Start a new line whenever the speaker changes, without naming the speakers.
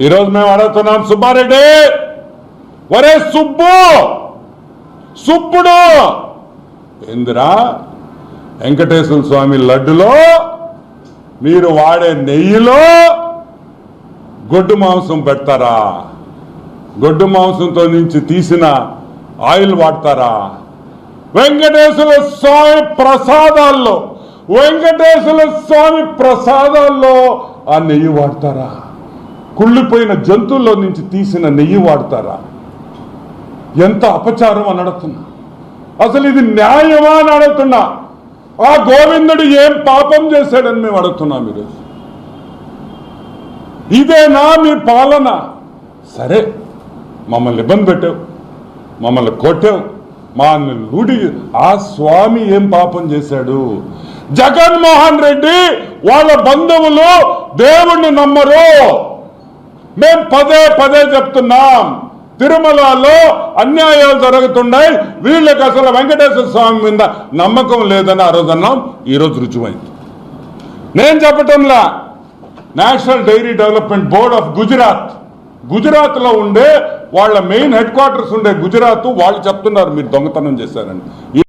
ఈరోజు మేము అడుగుతున్నాం, సుబ్బారెడ్డి, ఒరే సుబ్బుడు ఏందిరా వెంకటేశ్వర స్వామి లడ్డులో మీరు వాడే నెయ్యిలో గొడ్డు మాంసం పెడతారా? గొడ్డు మాంసంతో నుంచి తీసిన ఆయిల్ వాడతారా? వెంకటేశ్వర స్వామి ప్రసాదాల్లో ఆ నెయ్యి వాడతారా? కుళ్ళిపోయిన జంతువుల్లో నుంచి తీసిన నెయ్యి వాడతారా? ఎంత అపచారం అని అడుగుతున్నా. అసలు ఇది న్యాయమా అని అడుగుతున్నా. ఆ గోవిందుడు ఏం పాపం చేశాడని మేము అడుగుతున్నాం ఈరోజు. ఇదేనా మీ పాలన? సరే, మమ్మల్ని ఇబ్బంది పెట్టావు, మమ్మల్ని కొట్టావు, మా లూడి. ఆ స్వామి ఏం పాపం చేశాడు? జగన్మోహన్ రెడ్డి వాళ్ళ బంధువులు దేవుణ్ణి నమ్మరు. మేము పదే చెప్తున్నాం, తిరుమలలో అన్యాయాలు జరుగుతున్నాయి, వీళ్ళకి అసలు వెంకటేశ్వర స్వామి మీద నమ్మకం లేదని ఆ రోజు అన్నాం. ఈరోజు రుజువైంది. నేను చెప్పటంలా, national dairy development board of Gujarat లో ఉండే వాళ్ళ మెయిన్ హెడ్ క్వార్టర్స్ ఉండే గుజరాత్ వాళ్ళు చెప్తున్నారు మీరు దొంగతనం చేశారని.